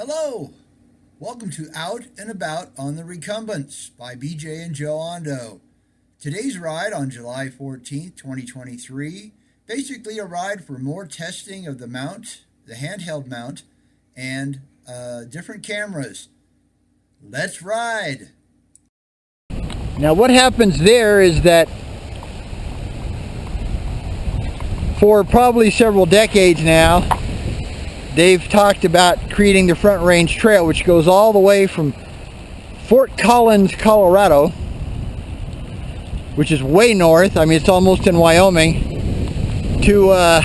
Hello! Welcome to Out and About on the Recumbents by BJ and Joe Ondo. Today's ride on July 14th, 2023, basically a ride for more testing of the mount, the handheld mount, and different cameras. Let's ride! Now what happens there is that for probably several decades now, they've talked about creating the Front Range Trail, which goes all the way from Fort Collins, Colorado, which is way north, I mean it's almost in Wyoming, to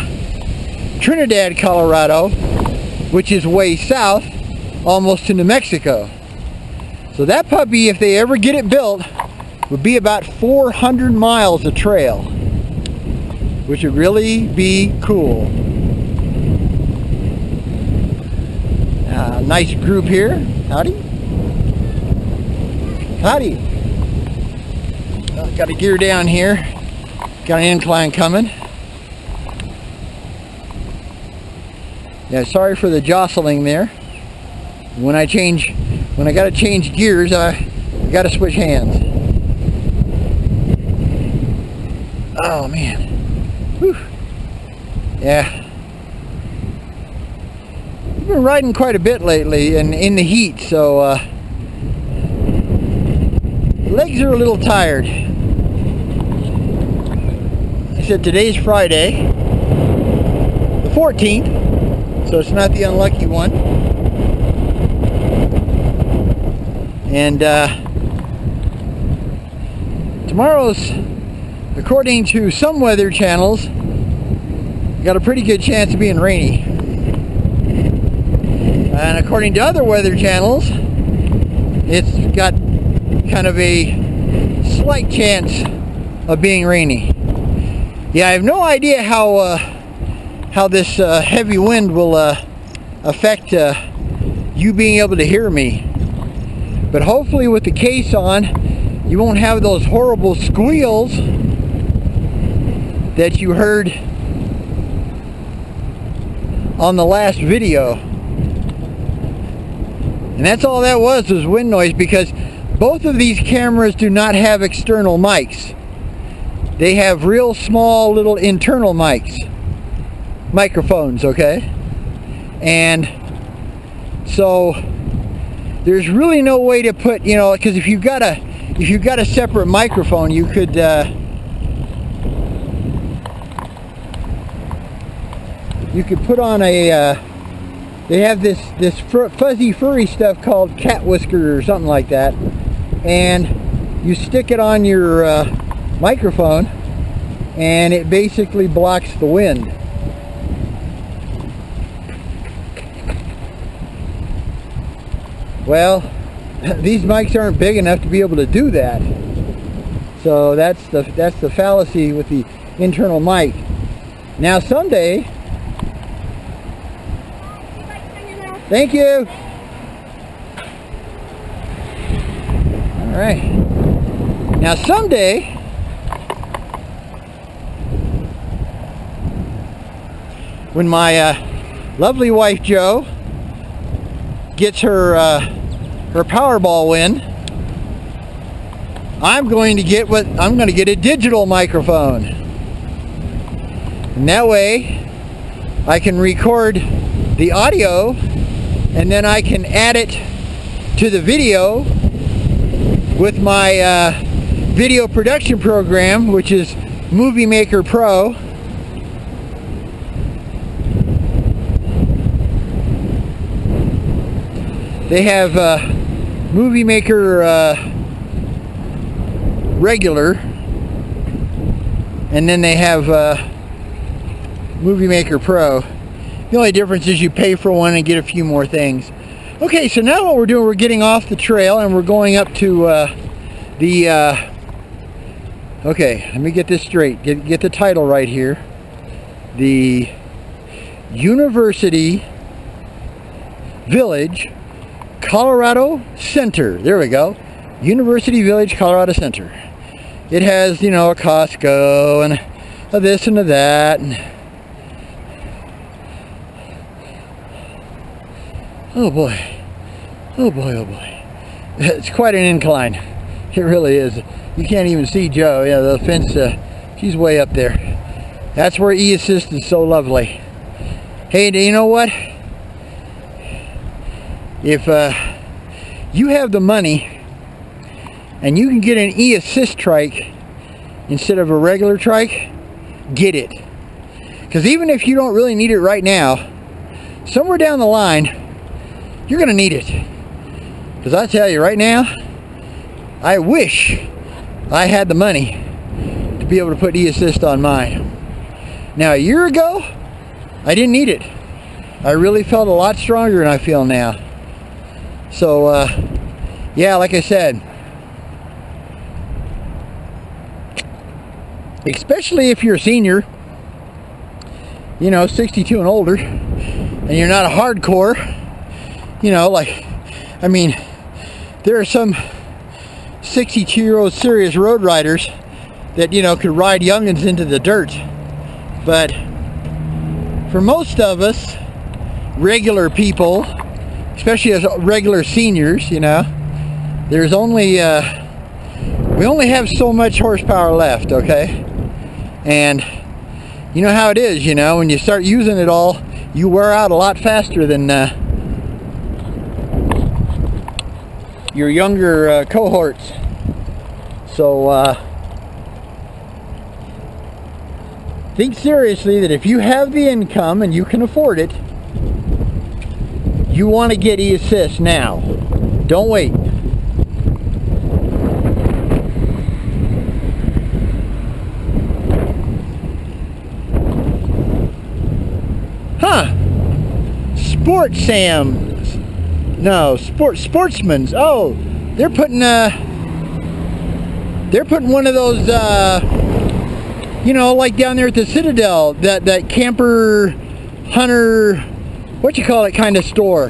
Trinidad, Colorado, which is way south, almost to New Mexico. So that puppy, if they ever get it built, would be about 400 miles of trail, which would really be cool. Nice group here. Howdy. Howdy. Got a gear down here. Got an incline coming. Yeah, sorry for the jostling there. When I gotta change gears, I gotta switch hands. Oh man. Whew. Yeah. I've been riding quite a bit lately and in the heat, so legs are a little tired. I said today's Friday, the 14th, so it's not the unlucky one. And tomorrow's, according to some weather channels, got a pretty good chance of being rainy. And according to other weather channels, it's got kind of a slight chance of being rainy. Yeah, I have no idea how this heavy wind will affect you being able to hear me. But hopefully with the case on, you won't have those horrible squeals that you heard on the last video. And that's all that was wind noise, because both of these cameras do not have external mics. They have real small little internal microphones, okay? And so there's really no way to put, because if you've got a separate microphone, you could put on a they have this fuzzy furry stuff called cat whisker or something like that, and you stick it on your microphone and it basically blocks the wind. Well, these mics aren't big enough to be able to do that, so that's the fallacy with the internal mic. Now someday, thank you. All right. Now someday, when my lovely wife Jo gets her Powerball win, I'm going to get a digital microphone, and that way I can record the audio, and then I can add it to the video with my video production program, which is Movie Maker Pro. They have Movie Maker Regular, and then they have Movie Maker Pro. The only difference is you pay for one and get a few more things. Okay, so now what we're doing, we're getting off the trail and we're going up to okay, let me get this straight. Get the title right here. The University Village, Colorado Center. There we go. University Village, Colorado Center. It has, a Costco and a this and a that. And Oh boy. Oh boy, oh boy. It's quite an incline. It really is. You can't even see Joe. Yeah, the fence, she's way up there. That's where e-assist is so lovely. Hey, do you know what? If you have the money and you can get an e-assist trike instead of a regular trike, get it. Because even if you don't really need it right now, somewhere down the line, you're going to need it. Because I tell you right now, I wish I had the money to be able to put e-assist on mine. Now, a year ago, I didn't need it. I really felt a lot stronger than I feel now. So, yeah, like I said, especially if you're a senior, you know, 62 and older, and you're not a hardcore, you know, like, I mean, there are some 62-year-old serious road riders that, you know, could ride youngins into the dirt. But for most of us, regular people, especially as regular seniors, you know, there's only, we only have so much horsepower left, okay? And you know how it is, you know, when you start using it all, you wear out a lot faster than your younger cohorts. So think seriously that if you have the income and you can afford it, you want to get e-assist now. Don't wait. Huh. Sportsman's. No, Sportsman's. Oh, they're putting one of those you know, like down there at the Citadel, that camper hunter, what you call it, kind of store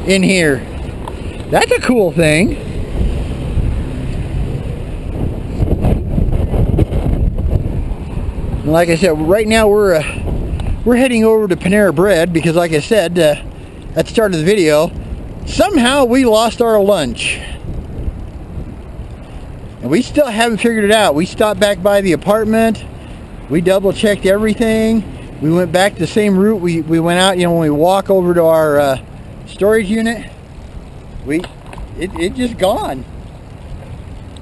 in here. That's a cool thing. And like I said, right now we're heading over to Panera Bread because, like I said at the start of the video, somehow we lost our lunch. And we still haven't figured it out. We stopped back by the apartment. We double checked everything. We went back the same route we went out, you know, when we walk over to our storage unit. It just gone.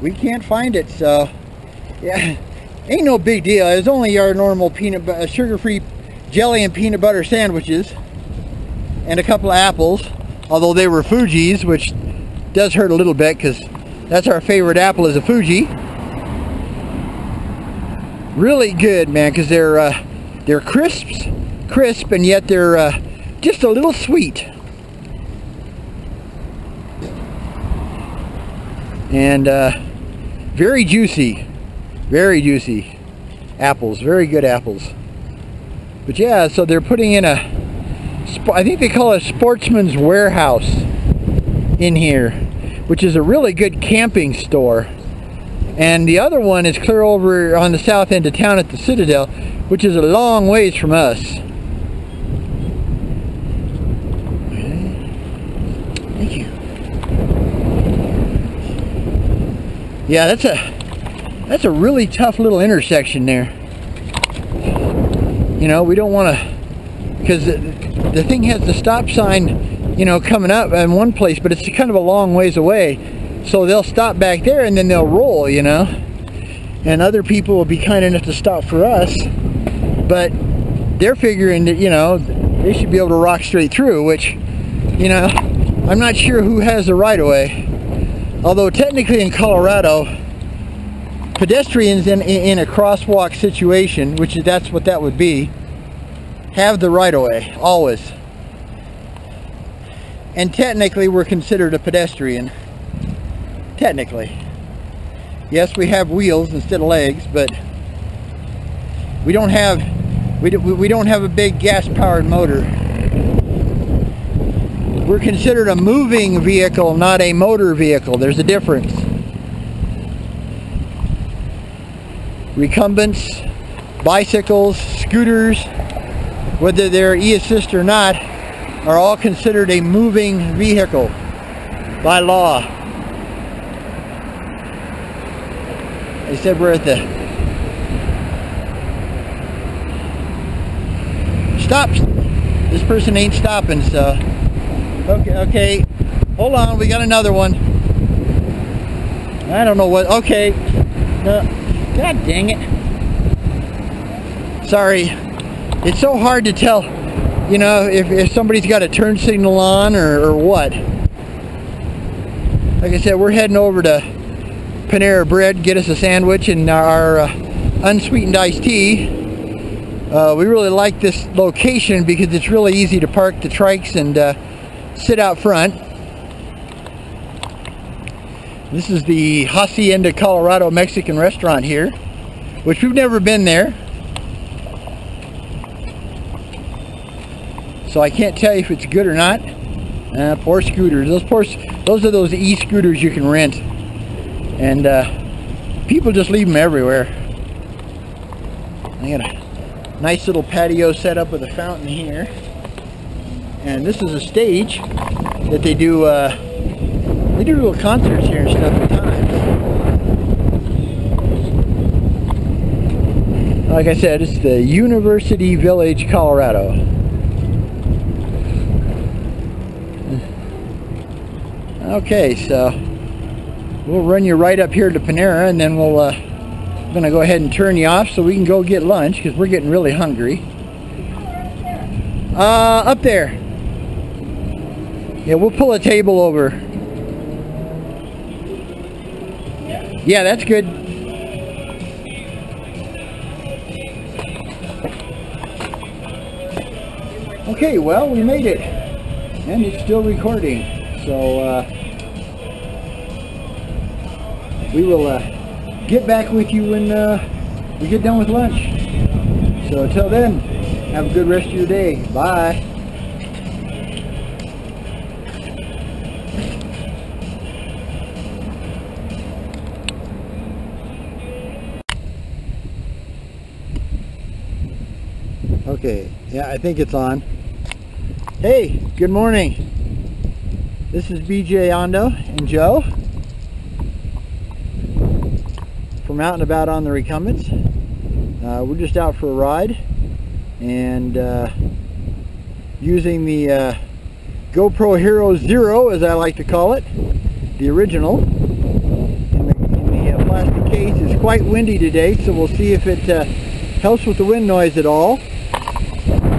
We can't find it, so yeah, ain't no big deal. It's only our normal sugar-free jelly and peanut butter sandwiches and a couple of apples, although they were Fuji's, which does hurt a little bit because that's our favorite apple, is a Fuji. Really good, man, because they're crisp, and yet they're just a little sweet. And very juicy apples, very good apples. But yeah, so they're putting in I think they call it a Sportsman's Warehouse in here, which is a really good camping store. And the other one is clear over on the south end of town at the Citadel, which is a long ways from us. Thank you. Yeah, that's a really tough little intersection there. You know, we don't want to, because the thing has the stop sign, you know, coming up in one place, but it's kind of a long ways away. So they'll stop back there and then they'll roll, you know. And other people will be kind enough to stop for us. But they're figuring that, you know, they should be able to rock straight through, which, you know, I'm not sure who has the right of way. Although technically in Colorado, pedestrians in a crosswalk situation, which that's what that would be, have the right of way, always. And technically we're considered a pedestrian. Technically. Yes, we have wheels instead of legs, but we don't have a big gas-powered motor. We're considered a moving vehicle, not a motor vehicle. There's a difference. Recumbents, bicycles, scooters, whether they're e-assist or not, are all considered a moving vehicle by law. They said we're at the stop. This person ain't stopping, so okay. Hold on, we got another one. I don't know what. Okay, no, God dang it. Sorry, it's so hard to tell, you know, if somebody's got a turn signal on or what. Like I said, we're heading over to Panera Bread, get us a sandwich and our unsweetened iced tea. We really like this location because it's really easy to park the trikes and sit out front. This is the Hacienda Colorado Mexican restaurant here, which we've never been there. So I can't tell you if it's good or not. Poor scooters. Those are those e-scooters you can rent. And people just leave them everywhere. I got a nice little patio set up with a fountain here. And this is a stage that they do little concerts here and stuff at times. Like I said, it's the University Village, Colorado. Okay, so we'll run you right up here to Panera, and then we're gonna go ahead and turn you off so we can go get lunch because we're getting really hungry. Up there. Yeah, we'll pull a table over. Yeah, that's good. Okay, well, we made it, and it's still recording. So we will get back with you when we get done with lunch. So until then, have a good rest of your day. Bye. Okay, yeah, I think it's on. Hey, good morning. This is BJ Ondo and Joe from Out and About on the Recumbents. We're just out for a ride and using the GoPro Hero Zero, as I like to call it, the original, in the plastic case. It's quite windy today, so we'll see if it helps with the wind noise at all.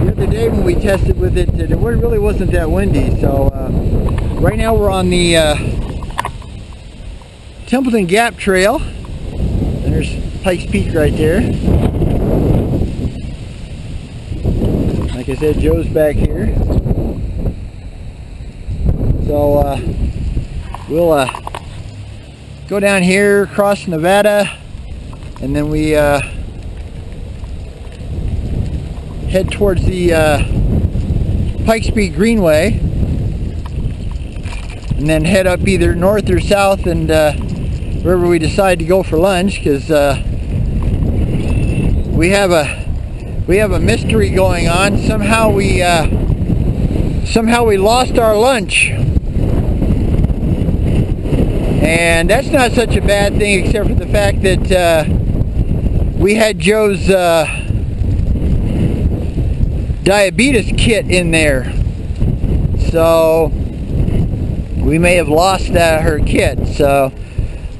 The other day when we tested with it, it really wasn't that windy. So right now we're on the Templeton Gap Trail. There's Pikes Peak right there. Like I said, Joe's back here. So we'll go down here, across Nevada, and then we head towards the Pikes Peak Greenway, and then head up either north or south and wherever we decide to go for lunch, because we have a mystery going on. Somehow we lost our lunch, and that's not such a bad thing, except for the fact that we had Joe's diabetes kit in there, so we may have lost her kit. So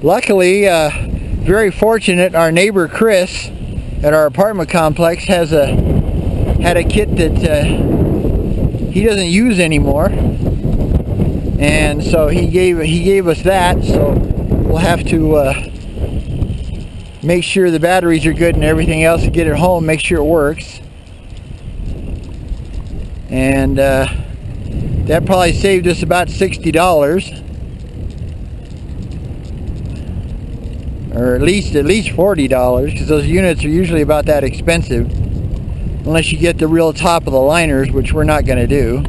luckily, very fortunate, our neighbor Chris at our apartment complex had a kit that he doesn't use anymore, and so he gave us that. So we'll have to make sure the batteries are good and everything else, and get it home, make sure it works. And that probably saved us about $60, or at least $40, because those units are usually about that expensive, unless you get the real top of the liners, which we're not going to do.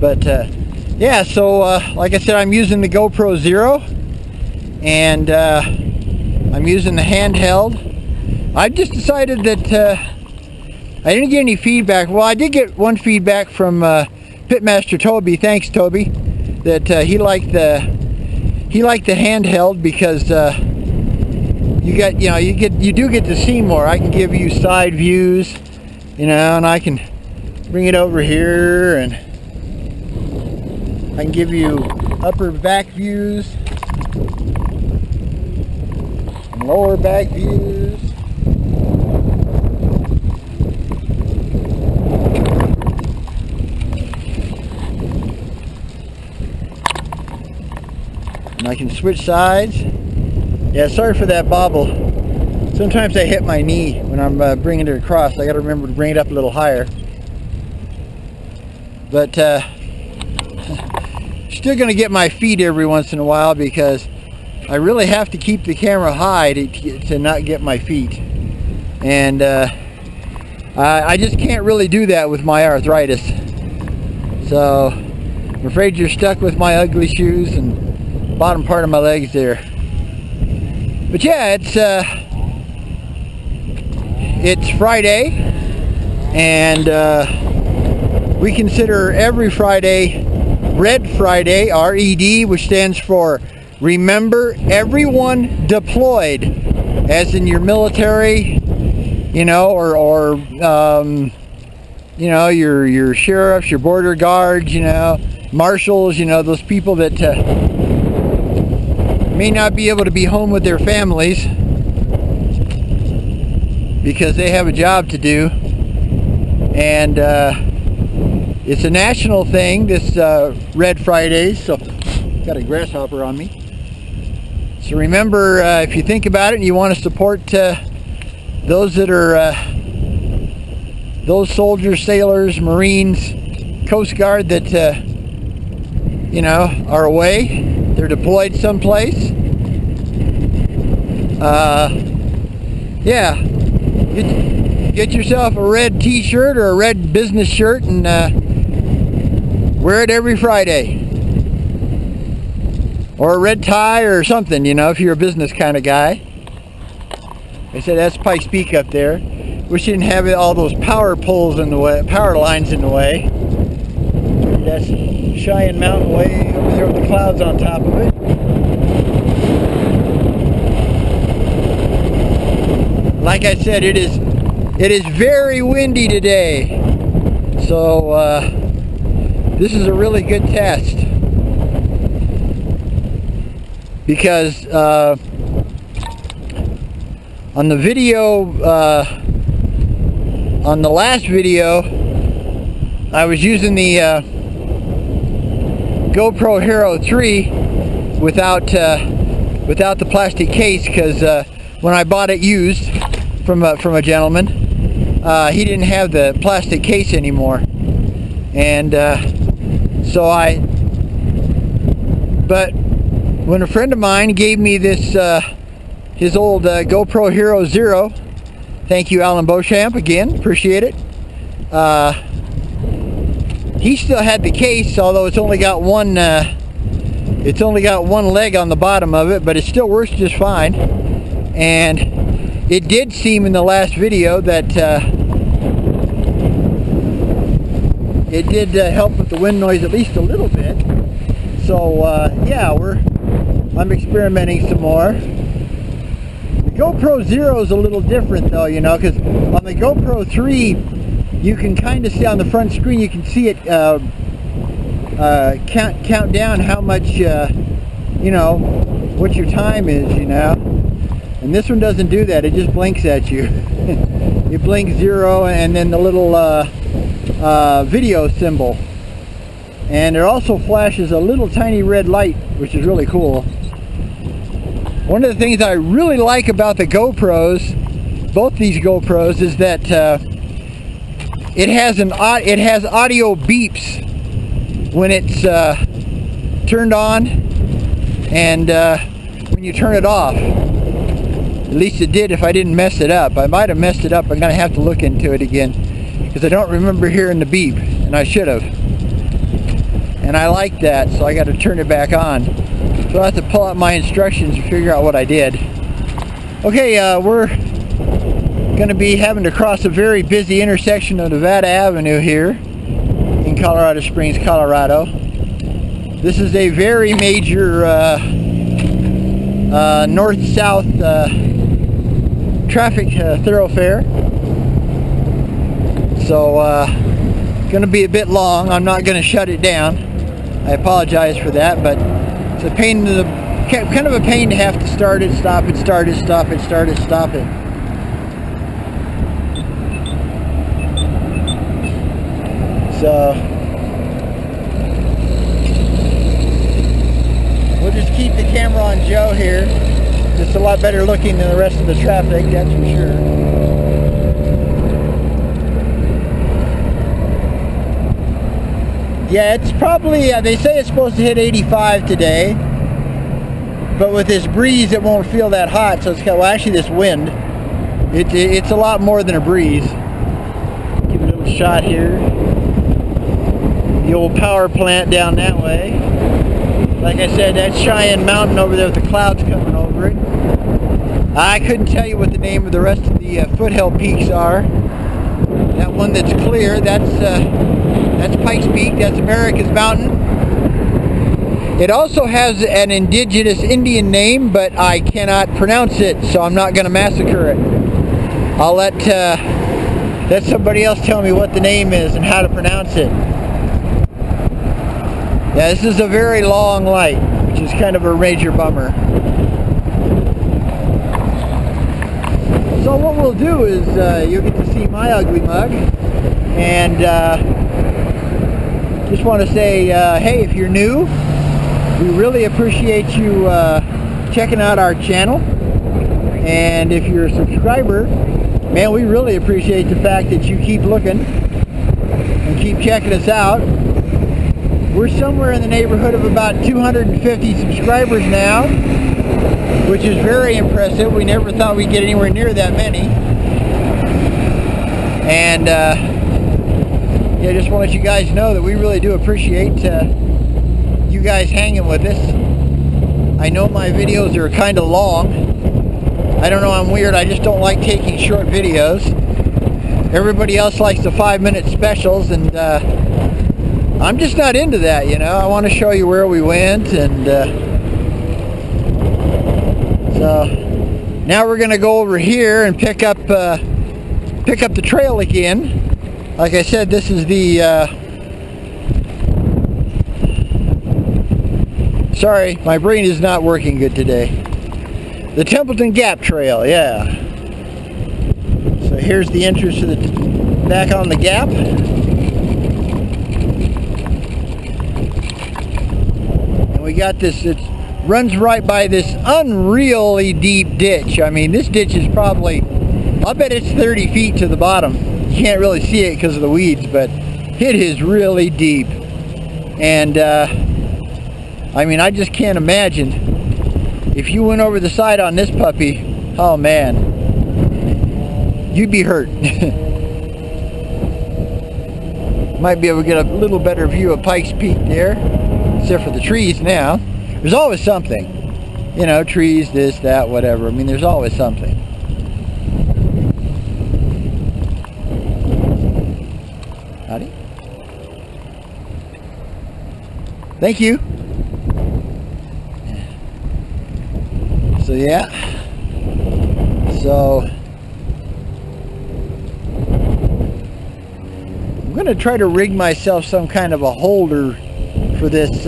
But yeah, so like I said, I'm using the GoPro Zero, and I'm using the handheld. I've just decided that I didn't get any feedback. Well, I did get one feedback from Pitmaster Toby. Thanks, Toby. That he liked the handheld because you do get to see more. I can give you side views, and I can bring it over here, and I can give you upper back views and lower back views. And I can switch sides. Yeah, sorry for that bobble. Sometimes I hit my knee when I'm bringing it across. I got to remember to bring it up a little higher. But still going to get my feet every once in a while because I really have to keep the camera high to not get my feet. And I just can't really do that with my arthritis. So I'm afraid you're stuck with my ugly shoes and bottom part of my legs there. But yeah, it's Friday, and we consider every Friday Red Friday, R-E-D, which stands for Remember Everyone Deployed, as in your military, or your sheriffs, your border guards, marshals, those people that may not be able to be home with their families because they have a job to do. And it's a national thing, this Red Fridays. So, got a grasshopper on me. So remember, if you think about it and you want to support those that are those soldiers, sailors, Marines, Coast Guard that are away, they're deployed someplace. Yeah, get yourself a red t-shirt or a red business shirt and wear it every Friday. Or a red tie or something, if you're a business kind of guy. I said that's Pikes Peak up there. Wish you didn't have all those power poles in the way, power lines in the way. That's Cheyenne Mountain way over there with the clouds on top of it. Like I said, it is very windy today. So this is a really good test. Because on the video, on the last video, I was using the GoPro Hero 3 without the plastic case because when I bought it used from a gentleman, he didn't have the plastic case anymore, and but when a friend of mine gave me this his old GoPro Hero Zero, thank you Alan Beauchamp again, appreciate it. He still had the case, although it's only got one leg on the bottom of it, but it still works just fine. And it did seem in the last video that it did help with the wind noise at least a little bit. So yeah, I'm experimenting some more. The GoPro Zero is a little different though, because on the GoPro 3 you can kind of see on the front screen, you can see it count down how much what your time is, and this one doesn't do that. It just blinks at you. It blinks 0 and then the little video symbol, and it also flashes a little tiny red light, which is really cool. One of the things I really like about the GoPros, both these GoPros, is that it has audio beeps when it's turned on and when you turn it off. At least it did if I didn't mess it up. I might have messed it up. I'm going to have to look into it again because I don't remember hearing the beep, and I should have. And I like that, so I got to turn it back on. So I have to pull out my instructions and figure out what I did. Okay, we're going to be having to cross a very busy intersection of Nevada Avenue here in Colorado Springs, Colorado. This is a very major north-south traffic thoroughfare. So going to be a bit long. I'm not going to shut it down. I apologize for that, but it's a pain in the kind of a pain to have to start it, stop it, start it, stop it, start it, stop it. So we'll just keep the camera on Joe here. It's a lot better looking than the rest of the traffic, that's for sure. Yeah, it's probably, they say it's supposed to hit 85 today, but with this breeze it won't feel that hot, so it's got, well, actually this wind, it's a lot more than a breeze. Give it a little shot here. The old power plant down that way. Like I said, that's Cheyenne Mountain over there with the clouds coming over it. I couldn't tell you what the name of the rest of the foothill peaks are. That one that's clear, that's Pikes Peak, that's America's Mountain. It also has an indigenous Indian name, but I cannot pronounce it, so I'm not going to massacre it. I'll let somebody else tell me what the name is and how to pronounce it. Yeah, this is a very long light, which is kind of a major bummer. So what we'll do is you'll get to see my ugly mug, and just want to say, hey, if you're new, we really appreciate you checking out our channel, and if you're a subscriber, man, we really appreciate the fact that you keep looking and keep checking us out. We're somewhere in the neighborhood of about 250 subscribers now, which is very impressive. We never thought we'd get anywhere near that many. And yeah, just want to let you guys know that we really do appreciate you guys hanging with us. I know my videos are kind of long. I don't know, I'm weird. I just don't like taking short videos. Everybody else likes the 5-minute specials, and I'm just not into that, you know. I want to show you where we went, and so now we're going to go over here and pick up the trail again. Like I said, this is the sorry, my brain is not working good today. The Templeton Gap Trail, yeah. So here's the entrance to the back on the gap. We got this, it runs right by this unreally deep ditch. I mean, this ditch is probably, I'll bet it's 30 feet to the bottom. You can't really see it because of the weeds, but it is really deep. And I mean, I just can't imagine if you went over the side on this puppy, oh man, you'd be hurt. Might be able to get a little better view of Pikes Peak there. Except for the trees now. There's always something. You know, trees, this, that, whatever. I mean, there's always something. Howdy. Thank you. So, yeah. So, I'm going to try to rig myself some kind of a holder for this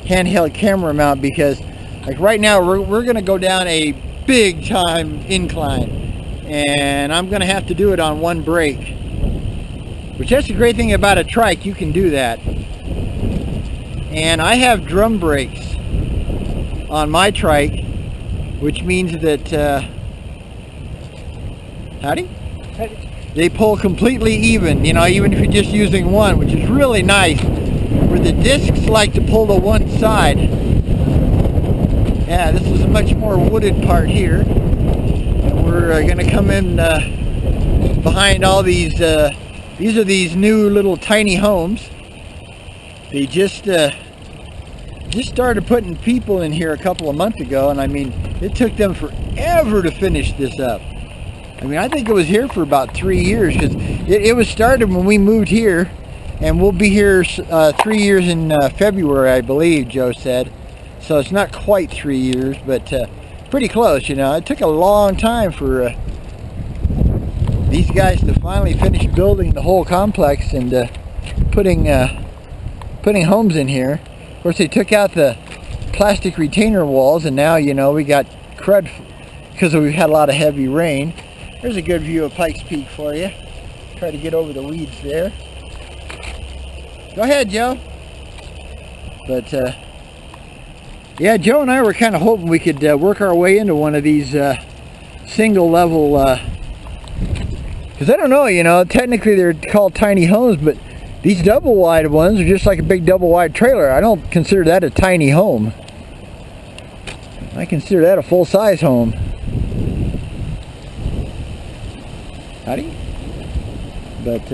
handheld camera mount, because like right now we're going to go down a big time incline, and I'm going to have to do it on one brake, which that's the great thing about a trike, you can do that. And I have drum brakes on my trike, which means that howdy? They pull completely even, you know, even if you're just using one, which is really nice, where the discs like to pull to one side. Yeah, this is a much more wooded part here. And we're going to come in behind all these are these new little tiny homes. They just just started putting people in here a couple of months ago, and I mean, it took them forever to finish this up. I mean, I think it was here for about 3 years, because it was started when we moved here, and we'll be here 3 years in February, I believe, Joe said. So it's not quite 3 years, but pretty close, you know. It took a long time for these guys to finally finish building the whole complex and putting homes in here. Of course, they took out the plastic retainer walls, and now, you know, we got crud because we've had a lot of heavy rain. There's a good view of Pikes Peak for you. Try to get over the weeds there. Go ahead, Joe. But yeah, Joe and I were kind of hoping we could work our way into one of these single level, because I don't know, you know, technically they're called tiny homes, but these double wide ones are just like a big double wide trailer. I don't consider that a tiny home. I consider that a full size home. Howdy. But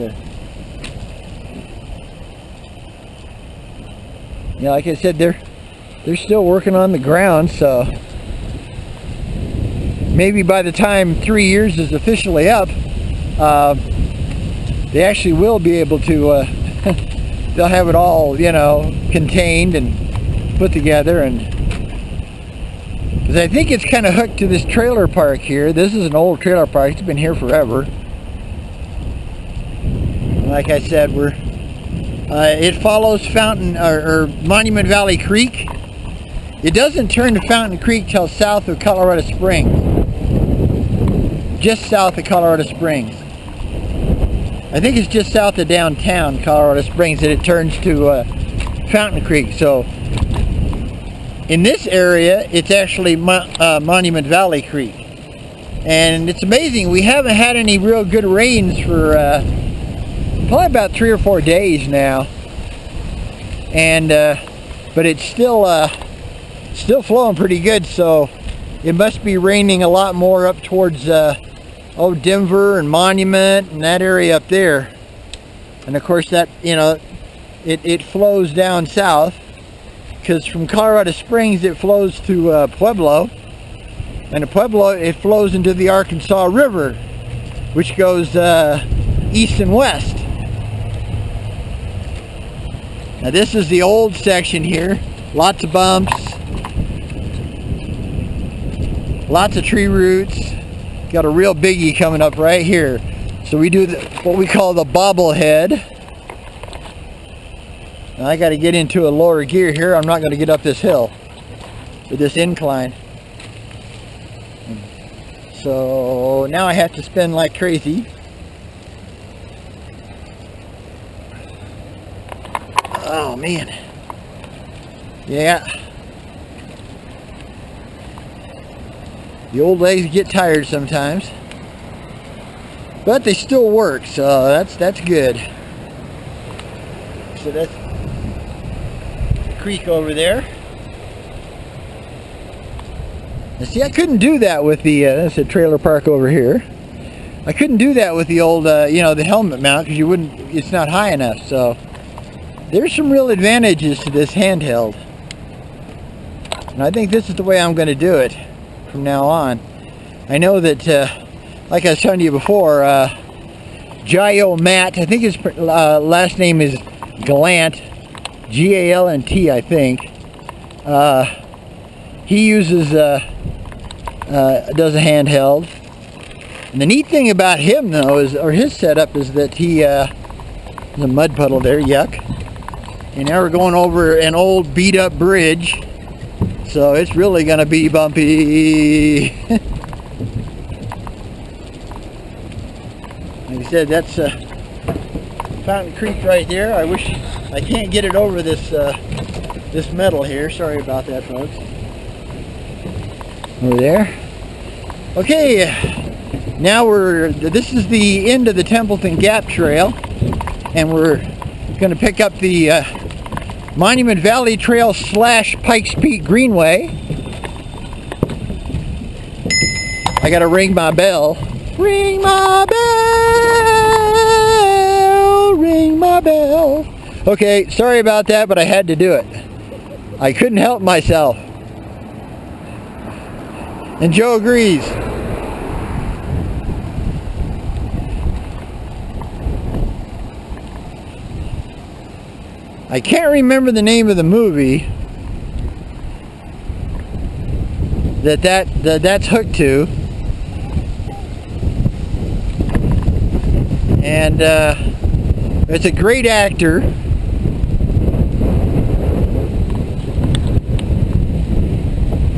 yeah, like I said, they're still working on the ground, so maybe by the time 3 years is officially up, they actually will be able to they'll have it all, you know, contained and put together. And because I think it's kind of hooked to this trailer park here. This is an old trailer park. It's been here forever. And like I said, it follows Fountain or Monument Valley Creek. It doesn't turn to Fountain Creek till south of Colorado Springs. Just south of Colorado Springs. I think it's just south of downtown Colorado Springs that it turns to Fountain Creek. So in this area, it's actually Monument Valley Creek. And it's amazing, we haven't had any real good rains for probably about 3 or 4 days now. And but it's still flowing pretty good, so it must be raining a lot more up towards Denver and Monument and that area up there. And of course that, you know, it flows down south, because from Colorado Springs it flows to Pueblo, and in Pueblo it flows into the Arkansas River, which goes east and west. Now this is the old section here. Lots of bumps, lots of tree roots. Got a real biggie coming up right here. So we do what we call the bobblehead. Now I got to get into a lower gear here. I'm not going to get up this hill with this incline. So now I have to spin like crazy. Oh man. Yeah. The old legs get tired sometimes, but they still work, so that's good. So that's the creek over there. And see, I couldn't do that with the that's a trailer park over here. I couldn't do that with the old you know, the helmet mount, because it's not high enough. So there's some real advantages to this handheld, and I think this is the way I'm going to do it from now on. I know that like I was telling you before, Gio Matt, I think his last name is Galant, G-A-L-N-T, I think. He uses does a handheld, and the neat thing about him though is, or his setup, is that he there's a mud puddle there, yuck. And now we're going over an old beat up bridge, so it's really gonna be bumpy. Like I said, that's Fountain Creek right there. I wish I can't get it over this this metal here. Sorry about that, folks. Over there. Okay, now this is the end of the Templeton Gap Trail, and we're going to pick up the Monument Valley Trail / Pikes Peak Greenway. I gotta ring my bell. Ring my bell, ring my bell. Okay, sorry about that, but I had to do it. I couldn't help myself. And Joe agrees. I can't remember the name of the movie that's hooked to. And it's a great actor.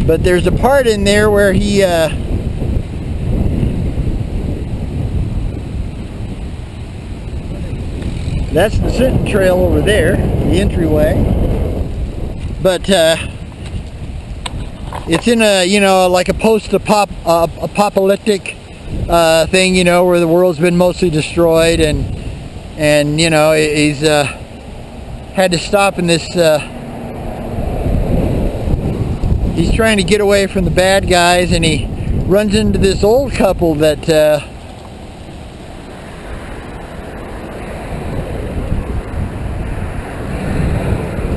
But there's a part in there where he that's the Sinton Trail over there, the entryway. But it's in a, you know, like a post-apocalyptic thing, you know, where the world's been mostly destroyed, and you know, he's had to stop in this. He's trying to get away from the bad guys, and he runs into this old couple that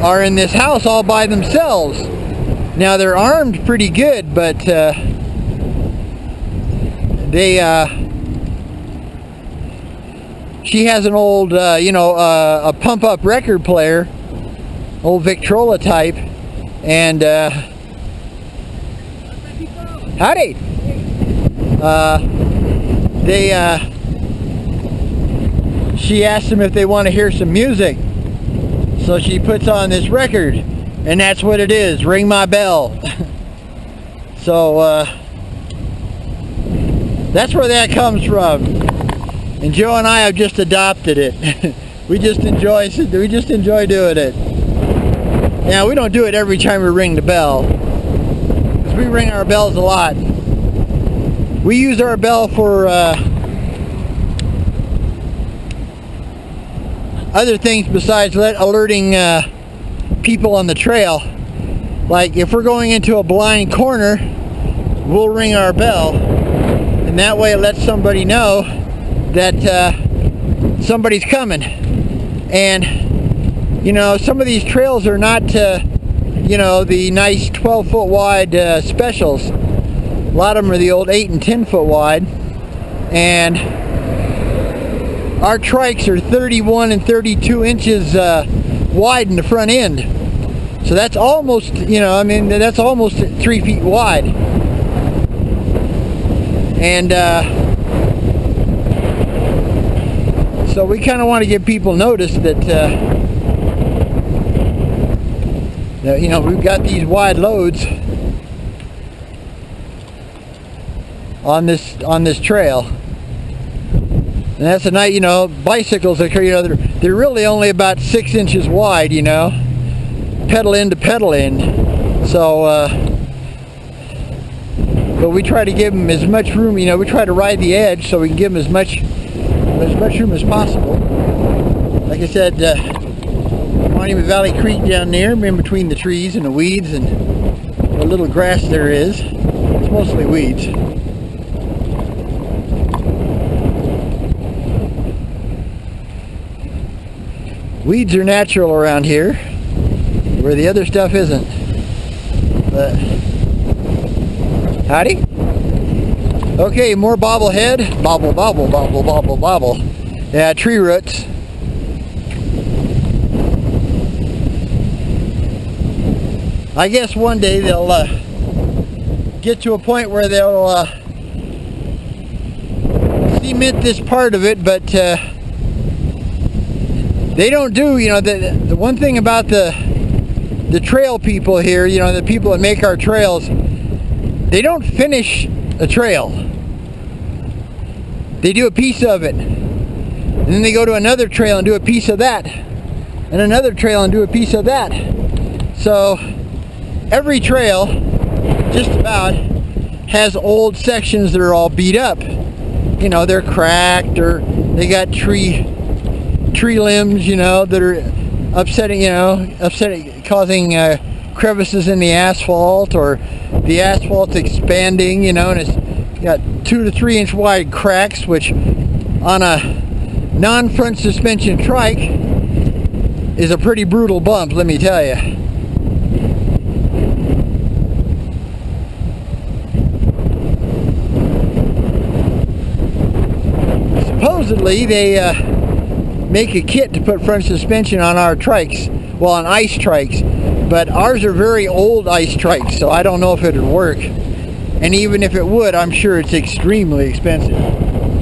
are in this house all by themselves. Now they're armed pretty good, but she has an old, you know, a pump-up record player, old Victrola type, and howdy. She asked them if they want to hear some music. So she puts on this record, and that's what it is, Ring My Bell. So that's where that comes from. And Joe and I have just adopted it. we just enjoy doing it. Now, we don't do it every time we ring the bell, because we ring our bells a lot. We use our bell for other things besides alerting people on the trail. Like if we're going into a blind corner, we'll ring our bell, and that way it lets somebody know that somebody's coming. And you know, some of these trails are not you know, the nice 12-foot wide specials. A lot of them are the old 8 and 10-foot wide, and our trikes are 31 and 32 inches wide in the front end. So that's almost, you know, I mean, that's almost 3 feet wide. And so we kind of want to give people notice that, that, you know, we've got these wide loads on this trail. And that's a night, you know, bicycles are, you know, they're really only about 6 inches wide, you know, pedal in to pedal in. So, but we try to give them as much room, you know, we try to ride the edge so we can give them as much room as possible. Like I said, Monument Valley Creek down there, in between the trees and the weeds and the little grass there is. It's mostly weeds. Weeds are natural around here, where the other stuff isn't. But, howdy. Okay, more bobblehead. Bobble, bobble, bobble, bobble, bobble. Yeah, tree roots. I guess one day they'll get to a point where they'll cement this part of it, but they don't do, you know, the one thing about the trail people here, you know, the people that make our trails, they don't finish a trail. They do a piece of it, and then they go to another trail and do a piece of that, and another trail and do a piece of that. So every trail, just about, has old sections that are all beat up. You know, they're cracked, or they got tree limbs, you know, that are upsetting, causing crevices in the asphalt, or the asphalt's expanding, you know, and it's got 2 to 3 inch wide cracks, which on a non-front suspension trike is a pretty brutal bump, let me tell you. supposedly they make a kit to put front suspension on our trikes, well, on ice trikes, but ours are very old ice trikes, so I don't know if it would work. And even if it would, I'm sure it's extremely expensive.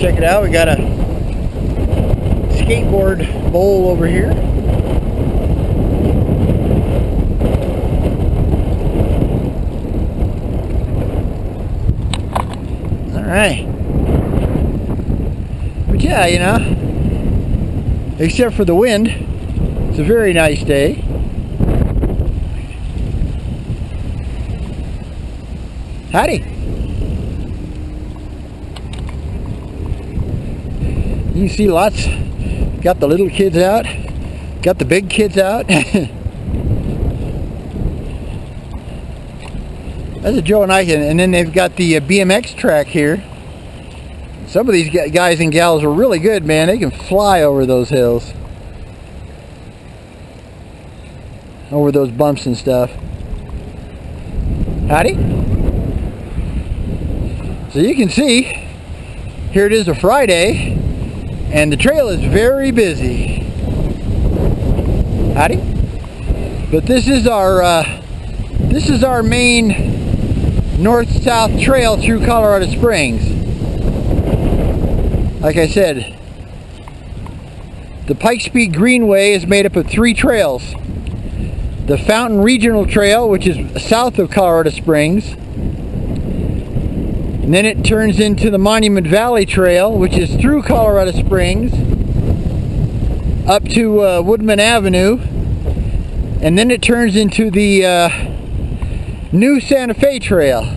Check it out, we got a skateboard bowl over here. Alright. But yeah, you know, except for the wind, it's a very nice day. Howdy. You can see lots. Got the little kids out. Got the big kids out. That's a Joe and Ike, and then they've got the BMX track here. Some of these guys and gals are really good, man. They can fly over those hills, over those bumps and stuff. Howdy. So you can see, here it is a Friday, and the trail is very busy. Howdy. But this is our main north-south trail through Colorado Springs. Like I said, the Pikes Peak Greenway is made up of 3 trails. The Fountain Regional Trail, which is south of Colorado Springs, and then it turns into the Monument Valley Trail, which is through Colorado Springs up to Woodman Avenue, and then it turns into the New Santa Fe Trail.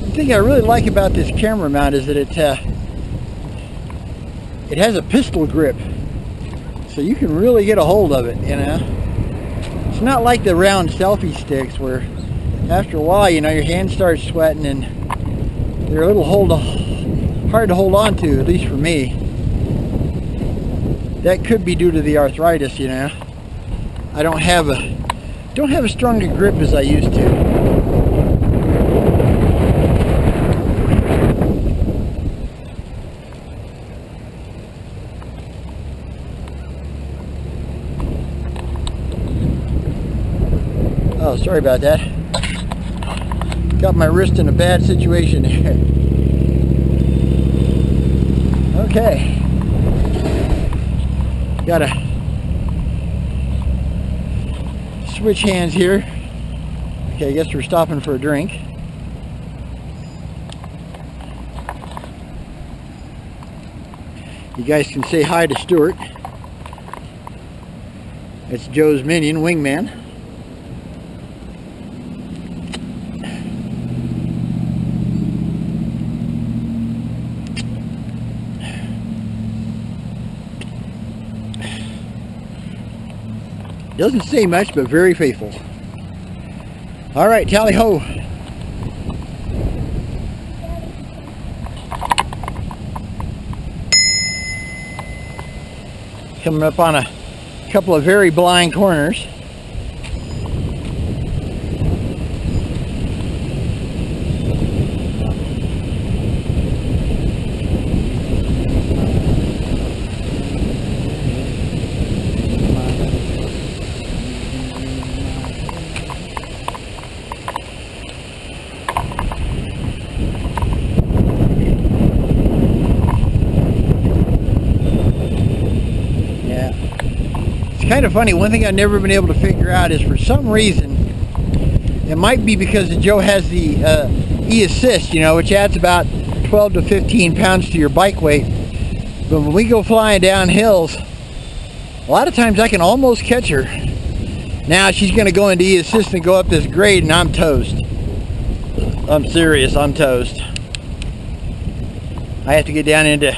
The thing I really like about this camera mount is that it has a pistol grip, so you can really get a hold of it, you know. It's not like the round selfie sticks where after a while, you know, your hands start sweating and they're a little hard to hold on to, at least for me. That could be due to the arthritis, you know. I don't have a stronger grip as I used to. Oh, sorry about that. Got my wrist in a bad situation here. Okay. Gotta switch hands here. Okay, I guess we're stopping for a drink. You guys can say hi to Stuart. It's Joe's minion, Wingman. Doesn't say much, but very faithful. All right, tally ho. Coming up on a couple of very blind corners. Kind of funny, one thing I've never been able to figure out is for some reason, it might be because Joe has the e-assist, you know, which adds about 12 to 15 pounds to your bike weight. But when we go flying down hills, a lot of times I can almost catch her. Now she's going to go into e-assist and go up this grade and I'm toast. I'm serious, I'm toast. I have to get down into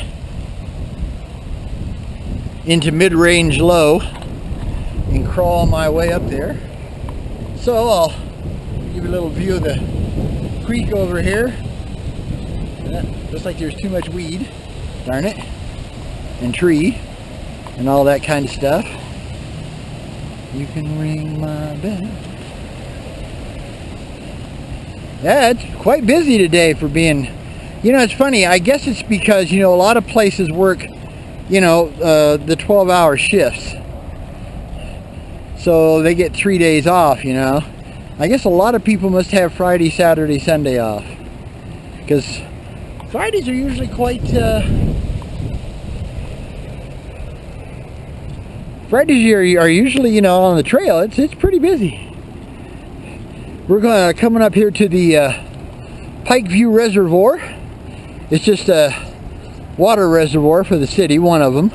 mid-range low and crawl my way up there. So I'll give you a little view of the creek over here. Looks like there's too much weed, darn it, and tree and all that kind of stuff. You can ring my bell. Yeah, it's quite busy today for being, it's funny, I guess it's because, a lot of places work, the 12-hour shifts. So they get 3 days off, I guess a lot of people must have Friday, Saturday, Sunday off. Because Fridays are usually quite, Fridays are usually, on the trail, it's pretty busy. We're coming up here to the Pikeview Reservoir. It's just a water reservoir for the city, one of them.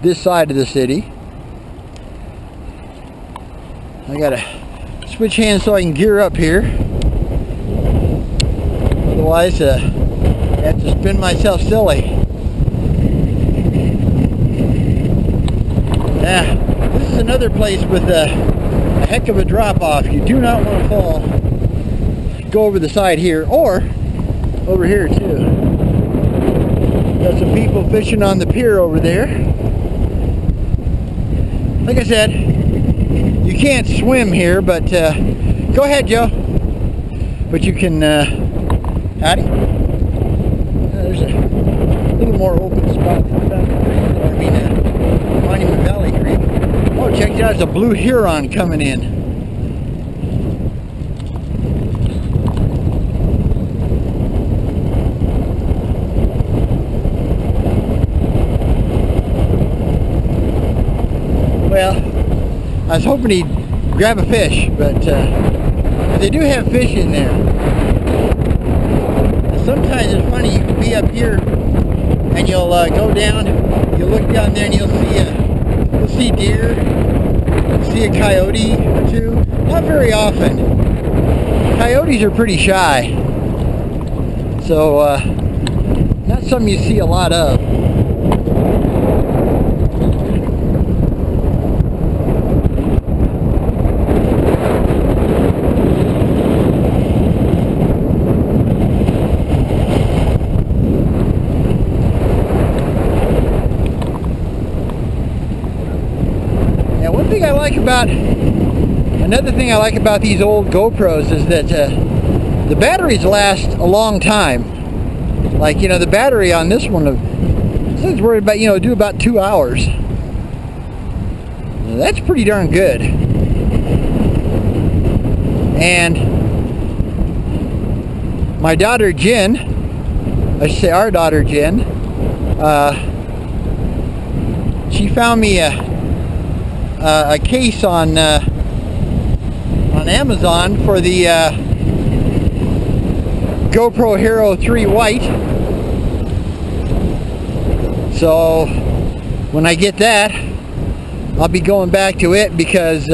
This side of the city. I gotta switch hands so I can gear up here. Otherwise, I have to spin myself silly. Yeah, this is another place with a heck of a drop off. You do not want to fall. Go over the side here, or over here too. Got some people fishing on the pier over there. Like I said, you can't swim here, but go ahead, Joe. But you can, howdy. There's a little more open spot for Monument Valley Creek. Oh, check it out, there's a blue heron coming in. Well, I was hoping he'd grab a fish, but they do have fish in there. Sometimes it's funny, you can be up here and you'll go down, you'll look down there and you'll see deer, you'll see a coyote or two. Not very often. Coyotes are pretty shy, so not something you see a lot of. Another thing I like about these old GoPros is that the batteries last a long time. Like, the battery on this one, it's worried about, do about 2 hours. That's pretty darn good. And my daughter Jen, I should say our daughter Jen, she found me a case on Amazon for the GoPro Hero 3 White. So when I get that, I'll be going back to it because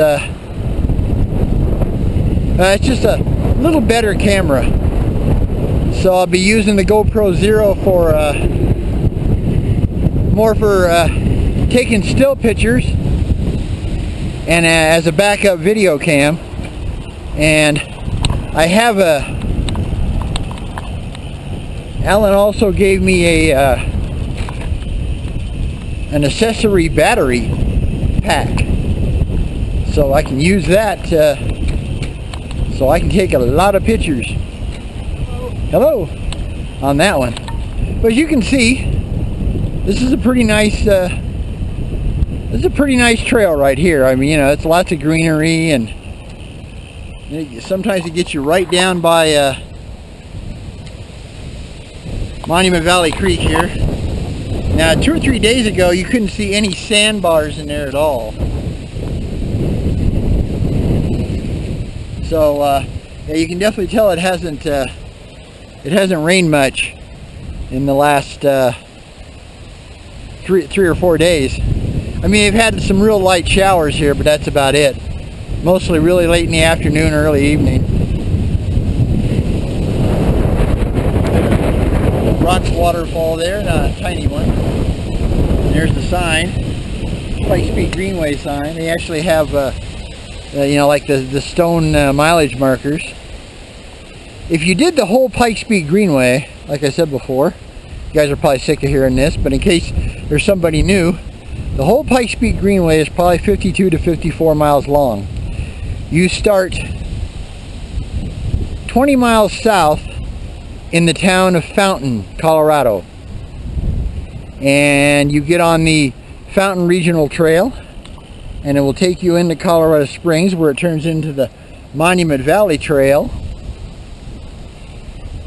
it's just a little better camera. So I'll be using the GoPro Zero for more for taking still pictures and as a backup video cam. And I have Alan also gave me an accessory battery pack, so I can use that so I can take a lot of pictures. Hello on that one. But as you can see, this is a pretty nice trail right here. I mean, it's lots of greenery, and sometimes it gets you right down by Monument Valley Creek here. Now, 2 or 3 days ago, you couldn't see any sandbars in there at all. So, yeah, you can definitely tell it hasn't rained much in the last 3 or 4 days. I mean, they've had some real light showers here, but that's about it. mostly really late in the afternoon, early evening. Rocks waterfall there, not a tiny one. There's the sign, Pikes Peak Greenway sign. They actually have, like the stone mileage markers. If you did the whole Pikes Peak Greenway, like I said before, you guys are probably sick of hearing this, but in case there's somebody new, the whole Pikes Peak Greenway is probably 52 to 54 miles long. You start 20 miles south in the town of Fountain, Colorado, and you get on the Fountain Regional Trail, and it will take you into Colorado Springs, where it turns into the Monument Valley Trail.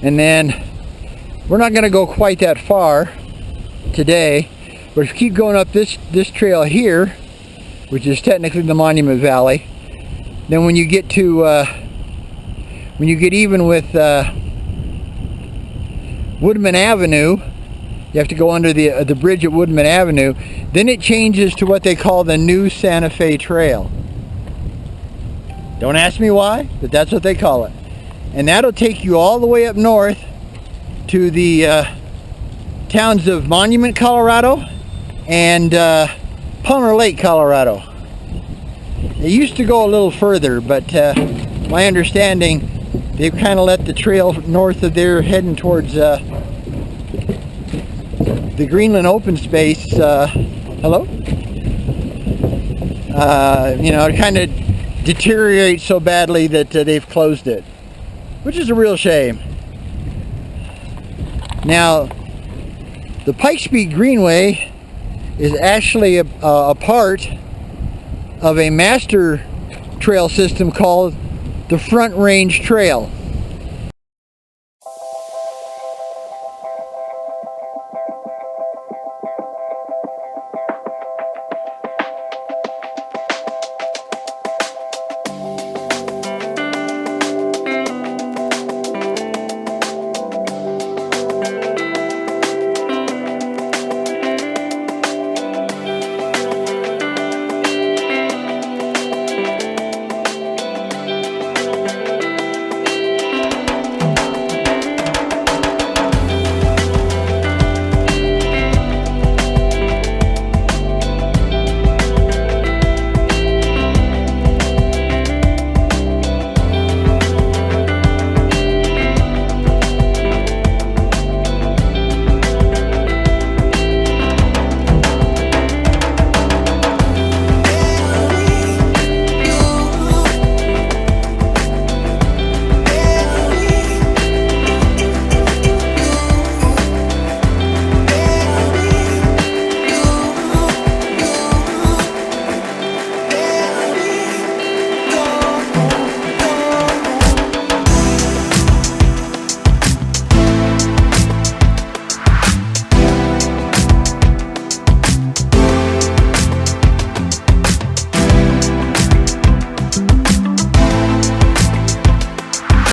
And then we're not going to go quite that far today, but if you keep going up this trail here, which is technically the Monument Valley, then when you get to when you get even with Woodman Avenue, you have to go under the bridge at Woodman Avenue. Then it changes to what they call the New Santa Fe Trail. Don't ask me why, but that's what they call it. And that'll take you all the way up north to the towns of Monument, Colorado, and Palmer Lake, Colorado. They used to go a little further, but my understanding, they've kind of let the trail north of there heading towards the Greenland open space. Hello? It kind of deteriorates so badly that they've closed it, which is a real shame. Now, the Pikes Peak Greenway is actually a part of a master trail system called the Front Range Trail.